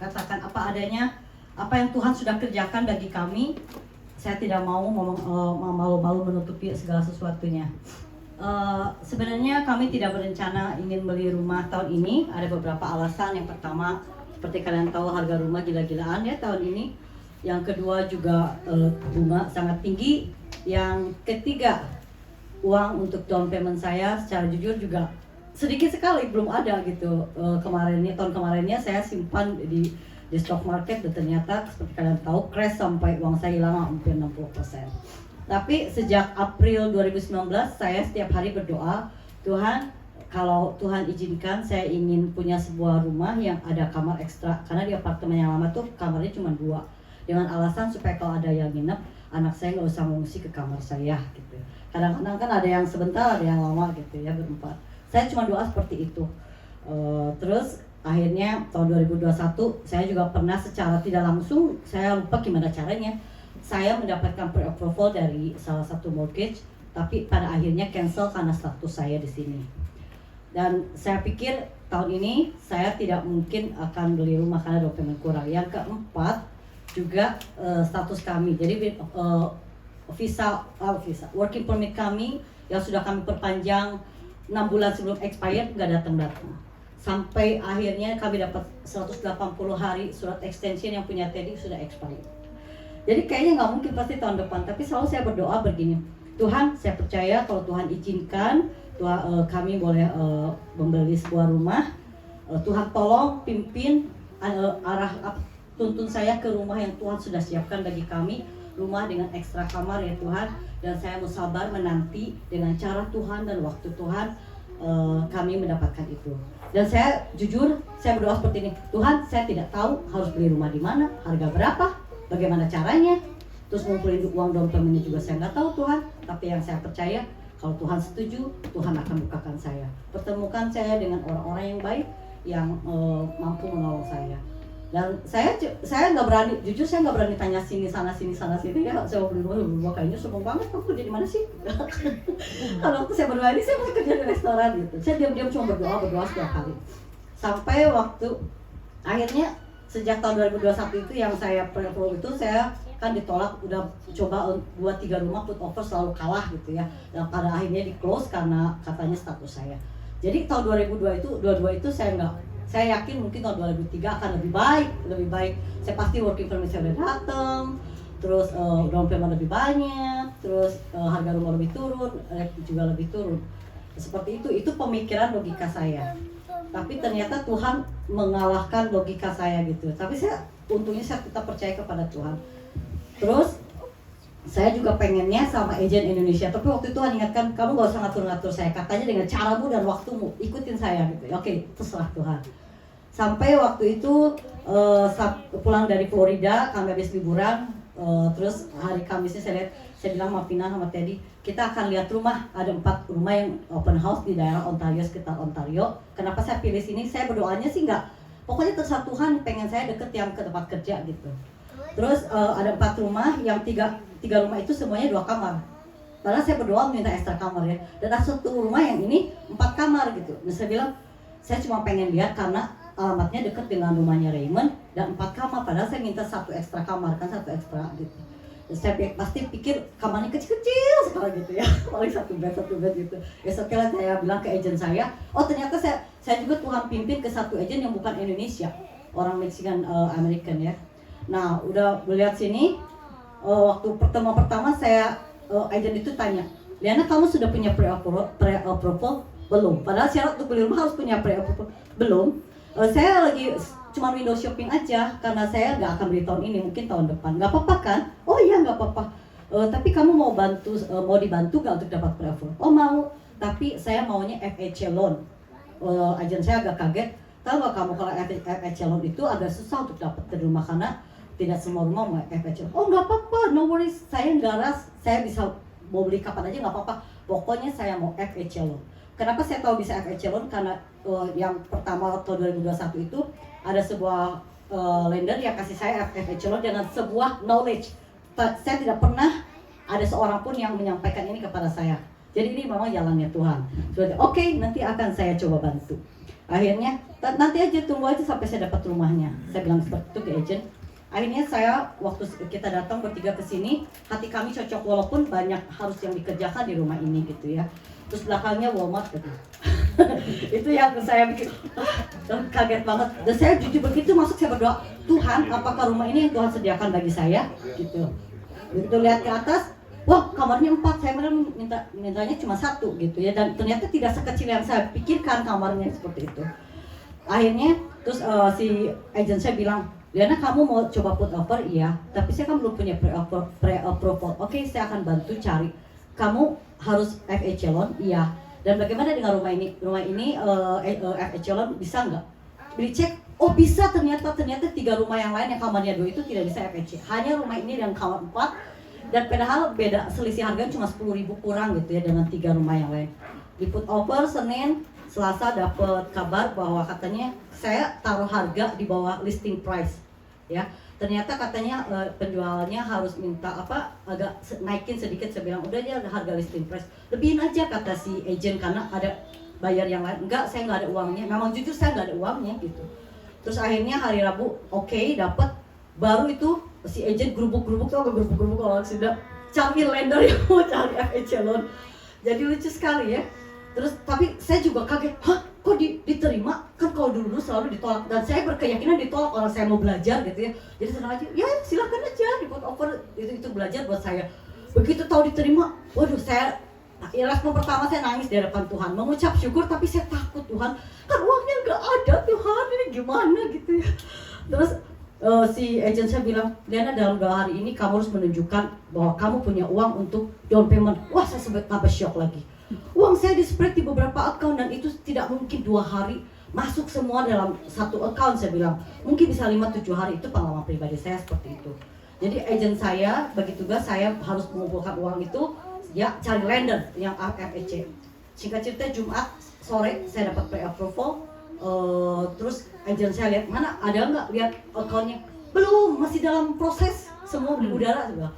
Katakan apa adanya, apa yang Tuhan sudah kerjakan bagi kami. Saya tidak mau malu-malu menutupi segala sesuatunya. Sebenarnya kami tidak berencana ingin beli rumah tahun ini. Ada beberapa alasan. Yang pertama, seperti kalian tahu, harga rumah gila-gilaan ya tahun ini. Yang kedua juga bunga sangat tinggi. Yang ketiga, uang untuk down payment saya secara jujur juga sedikit sekali, belum ada gitu. Tahun kemarinnya saya simpan di stock market dan ternyata seperti kalian tahu crash sampai uang saya hilang hampir 60%. Tapi sejak April 2019 saya setiap hari berdoa, Tuhan, kalau Tuhan izinkan saya ingin punya sebuah rumah yang ada kamar ekstra, karena di apartemen yang lama tuh kamarnya cuma 2, dengan alasan supaya kalau ada yang nginep, anak saya nggak usah mengungsi ke kamar saya gitu. Kadang-kadang kan ada yang sebentar, ada yang lama gitu ya, berempat. Saya cuma doa seperti itu. Terus akhirnya tahun 2021 saya juga pernah secara tidak langsung, saya lupa gimana caranya, saya mendapatkan pre-approval dari salah satu mortgage, tapi pada akhirnya cancel karena status saya di sini. Dan saya pikir tahun ini saya tidak mungkin akan beli rumah karena dokumen kurang. Yang keempat juga status kami. Jadi visa working permit kami yang sudah kami perpanjang 6 bulan sebelum expired nggak datang-datang. Sampai akhirnya kami dapat 180 hari surat extension yang punya Teddy sudah expired. Jadi kayaknya nggak mungkin pasti tahun depan. Tapi selalu saya berdoa begini, Tuhan, saya percaya kalau Tuhan izinkan kami boleh membeli sebuah rumah. Tuhan tolong pimpin tuntun saya ke rumah yang Tuhan sudah siapkan bagi kami, rumah dengan ekstra kamar ya Tuhan. Dan saya mau sabar menanti dengan cara Tuhan dan waktu Tuhan kami mendapatkan itu. Dan saya jujur, saya berdoa seperti ini, Tuhan, saya tidak tahu harus beli rumah di mana, harga berapa, bagaimana caranya, terus ngumpulin uang down payment-nya juga saya nggak tahu Tuhan. Tapi yang saya percaya, kalau Tuhan setuju, Tuhan akan bukakan saya. Pertemukan saya dengan orang-orang yang baik, yang mampu menolong saya. Dan saya nggak berani, jujur saya nggak berani tanya sini sana sini ya. Saya mau beli rumah kayaknya sombong banget, kamu kerja di mana sih? Kalau waktu saya berdoa ini saya masih kerja di restoran gitu. Saya diam-diam cuma berdoa setiap hari. Sampai waktu akhirnya sejak tahun 2021 itu yang saya pre-approve itu, saya kan ditolak, udah coba 2-3 rumah put offer selalu kalah gitu ya. Dan pada akhirnya di close karena katanya status saya. Jadi tahun 2022 itu saya yakin mungkin tahun 2003 akan lebih baik. Saya pasti working permit saya udah datang, terus down payment lebih banyak, terus harga rumah lebih turun, juga lebih turun. Seperti itu pemikiran logika saya. Tapi ternyata Tuhan mengalahkan logika saya gitu. Tapi untungnya saya tetap percaya kepada Tuhan. Terus saya juga pengennya sama agent Indonesia, tapi waktu itu Tuhan ingatkan, kamu gak usah ngatur-ngatur saya, katanya dengan caramu dan waktumu, ikutin saya gitu. Oke, terserah Tuhan. Sampai waktu itu pulang dari Florida, kami habis liburan, terus hari Kamisnya saya bilang sama Pina sama Teddy, kita akan lihat rumah, ada 4 rumah yang open house di daerah Ontario, sekitar Ontario. Kenapa saya pilih sini? Saya berdoanya sih nggak, pokoknya terserah Tuhan, pengen saya deket yang ke tempat kerja gitu. Terus ada 4 rumah, yang tiga rumah itu semuanya 2 kamar. Padahal saya berdoa minta ekstra kamar ya. Dan ada 1 rumah yang ini 4 kamar gitu. Dan saya bilang, saya cuma pengen lihat karena alamatnya dekat dengan rumahnya Raymond dan 4 kamar. Padahal saya minta 1 ekstra kamar, kan 1 ekstra gitu. Dan saya pasti pikir kamarnya kecil-kecil sekali gitu ya. Paling 1 bed gitu. Ya setelah saya bilang ke agent saya, oh ternyata saya juga Tuhan pimpin ke 1 agent yang bukan Indonesia, orang Mexican American ya. Nah udah lihat sini, waktu pertemuan pertama saya agent itu tanya, Liana, kamu sudah punya pre-approval belum? Padahal syarat untuk beli rumah harus punya pre-approval belum. Saya lagi cuma window shopping aja karena saya nggak akan beli tahun ini, mungkin tahun depan. Nggak apa-apa kan? Oh iya nggak apa-apa. Tapi kamu mau dibantu nggak untuk dapat pre-approval? Oh mau, tapi saya maunya FHA loan. Agen saya agak kaget. Tahu nggak kamu kalau FHA loan itu agak susah untuk dapat ke rumah karena tidak semua rumah mau FHA. Oh nggak apa-apa, no worries. Saya nggak saya bisa mau beli kapan aja nggak apa-apa. Pokoknya saya mau FHA loan. Kenapa saya tahu bisa FHA loan? Karena yang pertama tahun 2021 itu ada sebuah lender yang kasih saya FHA loan dengan sebuah knowledge. Saya tidak pernah ada seorang pun yang menyampaikan ini kepada saya. Jadi ini memang jalannya Tuhan. Oke, nanti akan saya coba bantu. Akhirnya nanti aja tunggu aja sampai saya dapat rumahnya. Saya bilang seperti itu ke agent. Akhirnya saya waktu kita datang bertiga ke sini, hati kami cocok walaupun banyak harus yang dikerjakan di rumah ini gitu ya. Terus belakangnya Walmart gitu. Itu yang saya bikin kaget banget. Dan saya jujur begitu masuk saya berdoa, Tuhan apakah rumah ini yang Tuhan sediakan bagi saya gitu. Begitu lihat ke atas, wah kamarnya 4, saya mintanya cuma 1 gitu ya. Dan ternyata tidak sekecil yang saya pikirkan kamarnya seperti itu. Akhirnya terus si agent saya bilang, Liana kamu mau coba put offer? Iya, tapi saya kan belum punya pre-approval. Oke, saya akan bantu cari. Kamu harus F echelon? Iya. Dan bagaimana dengan rumah ini? Rumah ini F echelon bisa nggak? Dicek, oh bisa, ternyata 3 rumah yang lain yang kamarnya 2 itu tidak bisa F echelon. Hanya rumah ini yang kamar 4. Dan padahal beda, selisih harga cuma 10.000 kurang gitu ya dengan 3 rumah yang lain. Di put over Senin, Selasa dapat kabar bahwa katanya saya taruh harga di bawah listing price ya. Ternyata katanya penjualnya harus minta agak naikin sedikit. Saya bilang udah aja harga listing price, lebihin aja kata si agent karena ada bayar yang lain. Enggak, saya nggak ada uangnya. Memang jujur saya nggak ada uangnya gitu. Terus akhirnya hari Rabu dapat. Baru itu si agent gerubuk-gerubuk orang sudah cari lender yang mau cari F echelon. Jadi lucu sekali ya. Terus tapi saya juga kaget, kok diterima? Kan kalau dulu selalu ditolak, dan saya berkeyakinan ditolak orang saya mau belajar gitu ya. Jadi senang aja, ya silakan aja di put over, itu belajar buat saya. Begitu tahu diterima, waduh saya respon pertama saya nangis di hadapan Tuhan, mengucap syukur, tapi saya takut Tuhan, kan uangnya nggak ada Tuhan, ini gimana gitu ya. Terus si agent saya bilang, Liana dalam 2 hari ini kamu harus menunjukkan bahwa kamu punya uang untuk down payment. Wah saya sempat tambah shock lagi. Uang saya di-spread di beberapa account dan itu tidak mungkin 2 hari masuk semua dalam satu account. Saya bilang mungkin bisa 5-7 hari, itu pengalaman pribadi saya seperti itu. Jadi agent saya bagi tugas, saya harus mengumpulkan uang itu ya, cari lender yang FEC. Singkat cerita Jumat sore saya dapat pre-approval. Terus agent saya lihat, mana ada nggak lihat accountnya? Belum, masih dalam proses, semua di udara juga.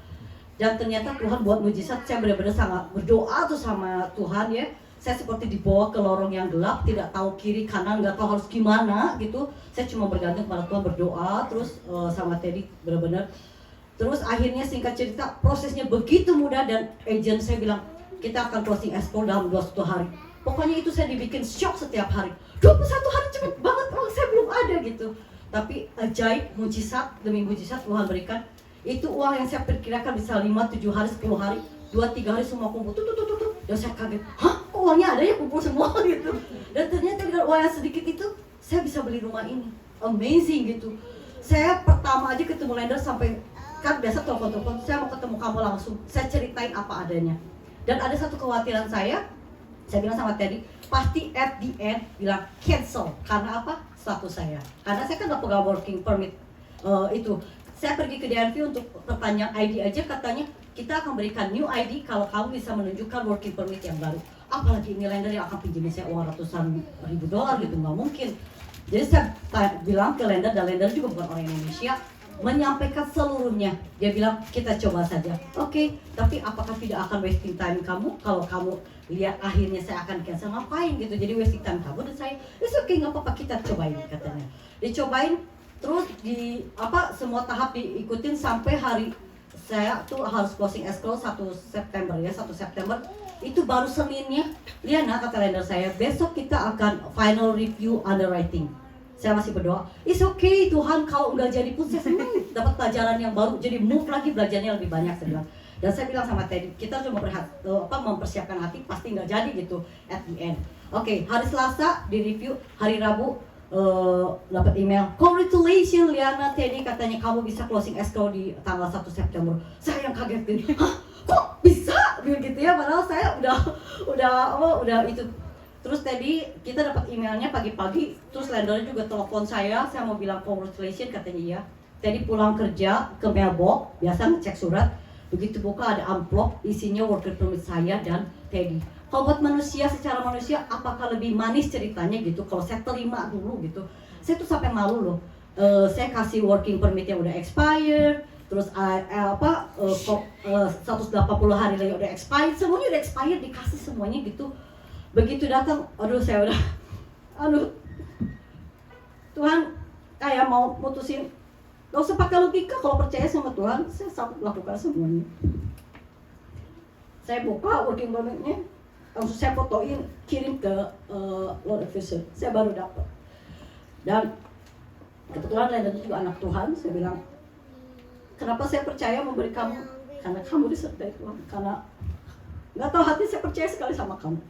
Dan ternyata Tuhan buat mujizat. Saya benar-benar sangat berdoa tuh sama Tuhan ya. Saya seperti dibawa ke lorong yang gelap, tidak tahu kiri kanan, nggak tahu harus gimana gitu. Saya cuma bergantung pada Tuhan, berdoa terus sama Teddy benar-benar. Terus akhirnya singkat cerita prosesnya begitu mudah dan agent saya bilang kita akan closing escrow dalam 21 hari. Pokoknya itu saya dibikin shock setiap hari. 21 hari cepet banget, saya belum ada gitu. Tapi ajaib, mujizat demi mujizat Tuhan berikan. Itu uang yang saya perkirakan bisa 5-7 hari, 10 hari, 2-3 hari semua kumpul tuh. Dan saya kaget, kok uangnya ada ya kumpul semua gitu. Dan ternyata dengan uang yang sedikit itu saya bisa beli rumah ini. Amazing gitu. Saya pertama aja ketemu lender sampai, kan biasa telepon, saya mau ketemu kamu langsung, saya ceritain apa adanya. Dan ada satu kekhawatiran saya bilang sama Teddy, pasti at the end bilang cancel. Karena apa? Status saya. Karena saya kan gak pegang working permit itu. Saya pergi ke DNV untuk perpanjang ID aja, katanya kita akan berikan new ID kalau kamu bisa menunjukkan working permit yang baru. Apalagi ini lender yang akan pinjemin saya uang ratusan ribu dolar gitu, nggak mungkin. Jadi saya bilang ke lender, dan lender juga bukan orang Indonesia, menyampaikan seluruhnya. Dia bilang kita coba saja. Oke, tapi apakah tidak akan wasting time kamu kalau kamu lihat akhirnya saya akan cancel, ngapain gitu. Jadi wasting time kamu dan saya. It's okay, nggak apa-apa, kita cobain katanya. Dicobain. Terus semua tahap diikutin sampai hari saya tuh harus closing escrow 1 September ya, 1 September itu baru Seninnya, Liana kata lender saya, besok kita akan final review underwriting. Saya masih berdoa, it's okay Tuhan, kalau nggak jadi pun saya senang dapat pelajaran yang baru, jadi move lagi, belajarnya lebih banyak saya bilang. Dan saya bilang sama Teddy, kita cuma mempersiapkan hati, pasti nggak jadi gitu at the end. Oke, hari Selasa di review, hari Rabu dapat email, congratulations Liana, Teddy katanya kamu bisa closing escrow di tanggal 1 September. Saya yang kaget ini, kok bisa gitu ya, padahal saya udah itu. Terus Teddy, kita dapat emailnya pagi-pagi, terus lendernya juga telepon saya mau bilang congratulations katanya iya. Teddy pulang kerja ke mailbox, biasa ngecek surat, begitu buka ada amplop isinya worker permit saya dan Teddy. Kalau buat manusia, secara manusia, apakah lebih manis ceritanya gitu? Kalau saya terima dulu gitu, saya tuh sampai malu loh. Saya kasih working permit yang udah expired, terus 180 hari lagi udah expired, semuanya udah expired, dikasih semuanya gitu. Begitu datang, saya udah, Tuhan kayak mau mutusin, gak usah pakai logika, kalau percaya sama Tuhan, saya sanggup lakukan semuanya. Saya buka working permit-nya, langsung saya fotoin, kirim ke Lord Officer, saya baru dapat. Dan kebetulan Landon juga anak Tuhan, saya bilang, kenapa saya percaya memberi kamu? Karena kamu disertai Tuhan, karena nggak tahu hati saya percaya sekali sama kamu.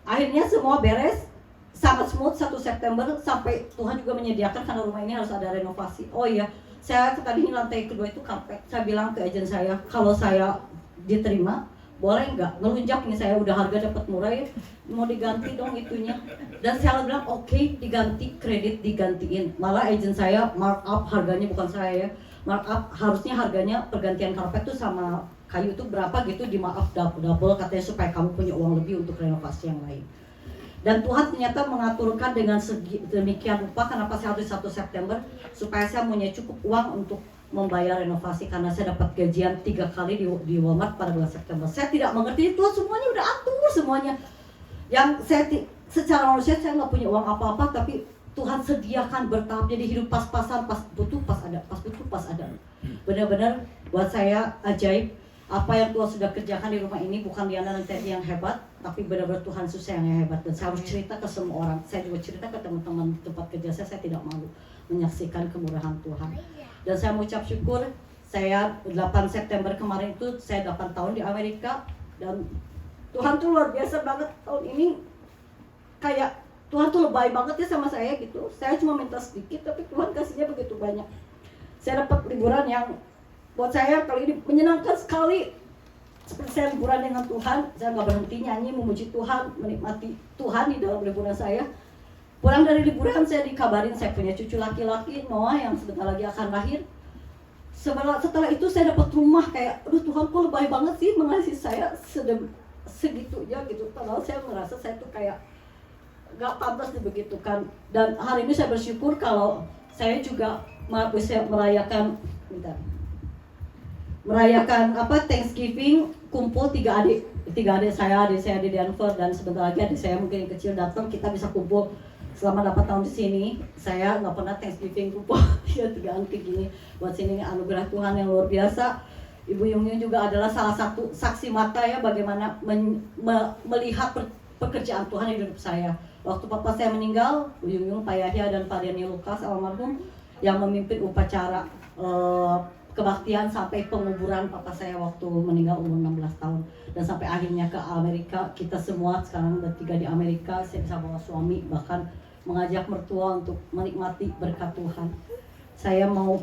Akhirnya semua beres, sangat smooth 1 September sampai Tuhan juga menyediakan karena rumah ini harus ada renovasi. Oh iya, saya tadinya lantai kedua itu karpet. Saya bilang ke agen saya, kalau saya diterima, boleh nggak ngelunjak nih, saya udah harga dapat murah ya, mau diganti dong itunya. Dan saya bilang oke, diganti, kredit digantiin. Malah agen saya markup harganya, bukan saya ya, markup harusnya harganya pergantian karpet tuh sama kayu itu berapa gitu, di markup double katanya supaya kamu punya uang lebih untuk renovasi yang lain. Dan Tuhan ternyata mengaturkan dengan demikian rupa, kenapa saya harus 1 September, supaya saya punya cukup uang untuk membayar renovasi, karena saya dapat gajian 3 kali di Walmart pada bulan September. Saya tidak mengerti, Tuhan semuanya udah atur semuanya. Yang saya secara manusia saya nggak punya uang apa-apa, tapi Tuhan sediakan bertahap, jadi hidup pas-pasan, pas butuh pas ada, pas butuh pas ada. Benar-benar buat saya ajaib. Apa yang Tuhan sudah kerjakan di rumah ini, bukan Diana dan Teddy yang hebat, tapi benar-benar Tuhan Yesus yang hebat. Dan saya harus cerita ke semua orang. Saya juga cerita ke teman-teman tempat kerja saya tidak malu menyaksikan kemurahan Tuhan. Dan saya mengucap syukur, saya 8 September kemarin itu, saya 8 tahun di Amerika. Dan Tuhan tuh luar biasa banget tahun ini. Kayak Tuhan tuh lebay banget ya sama saya gitu. Saya cuma minta sedikit, tapi Tuhan kasihnya begitu banyak. Saya dapat liburan yang buat saya kali ini menyenangkan sekali. Seperti saya liburan dengan Tuhan, saya nggak berhenti nyanyi, memuji Tuhan, menikmati Tuhan di dalam liburan saya. Pulang dari liburan saya dikabarin saya punya cucu laki-laki, Noah, yang sebentar lagi akan lahir. Setelah itu saya dapat rumah, kayak, aduh Tuhan kok lebay banget sih mengasihi saya segitunya gitu. Padahal saya merasa saya tuh kayak nggak pantas dibegitukan. Dan hari ini saya bersyukur kalau saya juga bisa merayakan Thanksgiving, kumpul tiga adik saya di Denver, dan sebentar lagi adik saya mungkin yang kecil datang, kita bisa kumpul selama 8 tahun di sini. Saya nggak pernah Thanksgiving kumpul tiga adik gini. Buat sini anugerah Tuhan yang luar biasa. Ibu Yung Yung juga adalah salah satu saksi mata ya, bagaimana melihat pekerjaan Tuhan di hidup saya. Waktu papa saya meninggal, Bu Yung Yung, Pak Yahya dan Pak Daniel Lukas almarhum yang memimpin upacara kebaktian sampai penguburan papa saya waktu meninggal umur 16 tahun. Dan sampai akhirnya ke Amerika, kita semua sekarang bertiga di Amerika, saya bisa bawa suami, bahkan mengajak mertua untuk menikmati berkat Tuhan. Saya mau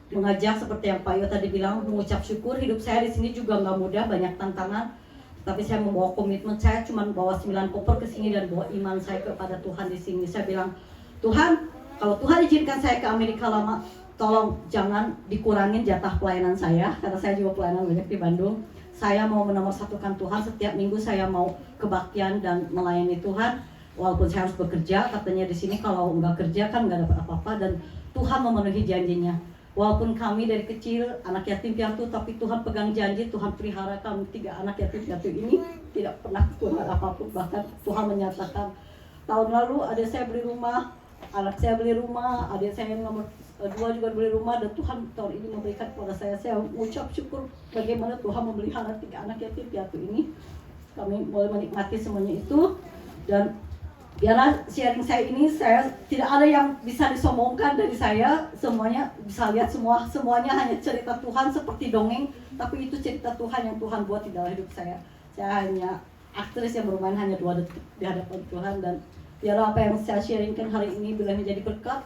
mengajak seperti yang Pak Yo tadi bilang, mengucap syukur. Hidup saya di sini juga nggak mudah, banyak tantangan. Tapi saya membawa komitmen, saya cuma bawa 9 koper ke sini dan bawa iman saya kepada Tuhan di sini. Saya bilang, Tuhan, kalau Tuhan izinkan saya ke Amerika lama, tolong jangan dikurangin jatah pelayanan saya, karena saya juga pelayanan banyak di Bandung. Saya mau menomorsatukan Tuhan, setiap minggu saya mau kebaktian dan melayani Tuhan. Walaupun saya harus bekerja, katanya di sini kalau nggak kerja kan nggak dapat apa-apa, dan Tuhan memenuhi janjinya. Walaupun kami dari kecil anak yatim piatu, tapi Tuhan pegang janji, Tuhan pelihara kami 3 anak yatim piatu ini tidak pernah kurang apapun. Bahkan Tuhan menyatakan, tahun lalu adik saya beli rumah, anak saya beli rumah, adik saya yang nomor 2 juga beli rumah, dan Tuhan tahun ini memberikan kepada saya. Saya mengucap syukur bagaimana Tuhan memelihara 3 anak yatim piatu ini. Kami boleh menikmati semuanya itu. Dan biarlah sharing saya ini, saya tidak ada yang bisa disombongkan dari saya. Semuanya bisa lihat, semuanya hanya cerita Tuhan seperti dongeng, tapi itu cerita Tuhan yang Tuhan buat di dalam hidup saya. Saya hanya aktris yang bermain hanya 2 detik di hadapan Tuhan. Dan biarlah apa yang saya sharingkan hari ini boleh menjadi berkat.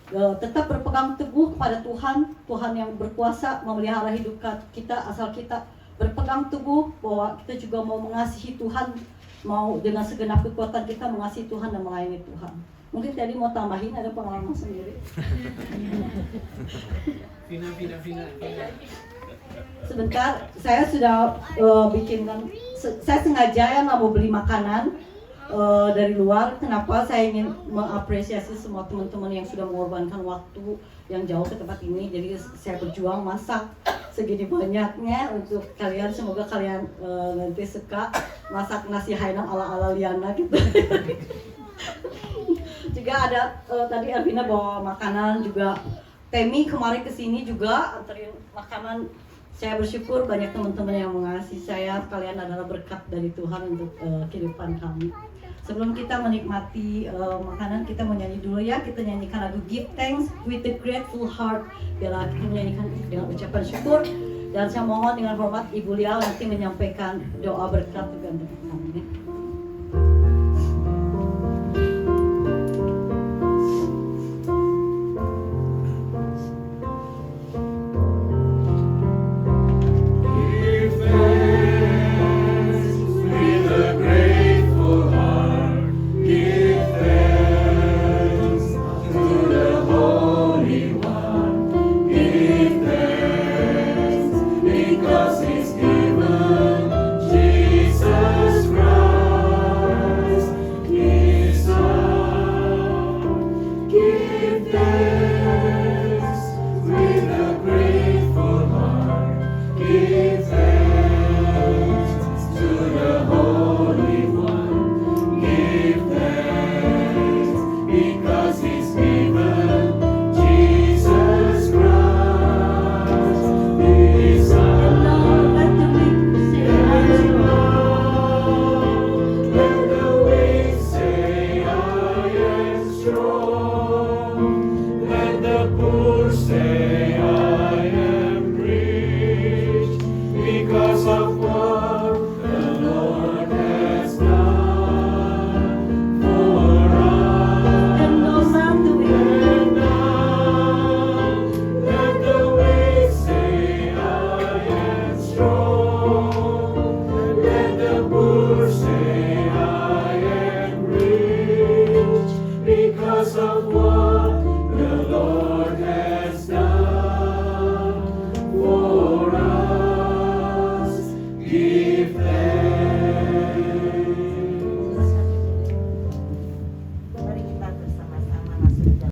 Tetap berpegang teguh kepada Tuhan, Tuhan yang berkuasa memelihara hidup kita, asal kita berpegang teguh bahwa kita juga mau mengasihi Tuhan, mau dengan segenap kekuatan kita mengasihi Tuhan dan melayani Tuhan. Mungkin tadi mau tambahin, ada pengalaman sendiri. Vina. Sebentar, saya sudah bikinkan, saya sengaja ya nggak mau beli makanan dari luar. Kenapa? Saya ingin mengapresiasi semua teman-teman yang sudah mengorbankan waktu yang jauh ke tempat ini. Jadi saya berjuang masak segini banyaknya untuk kalian. Semoga kalian nanti suka masak nasi Hainang ala-ala Liana gitu. Juga ada tadi Elvina bawa makanan juga. Temi kemarin kesini juga anterin makanan. Saya bersyukur banyak teman-teman yang mengasihi saya. Kalian adalah berkat dari Tuhan untuk kehidupan kami. Sebelum kita menikmati makanan, kita mau nyanyi dulu ya. Kita nyanyikan lagu Give Thanks with a Grateful Heart. Biarlah kita menyanyikan dengan ucapan syukur. Dan saya mohon dengan hormat Ibu Lial nanti menyampaikan doa berkat juga untuk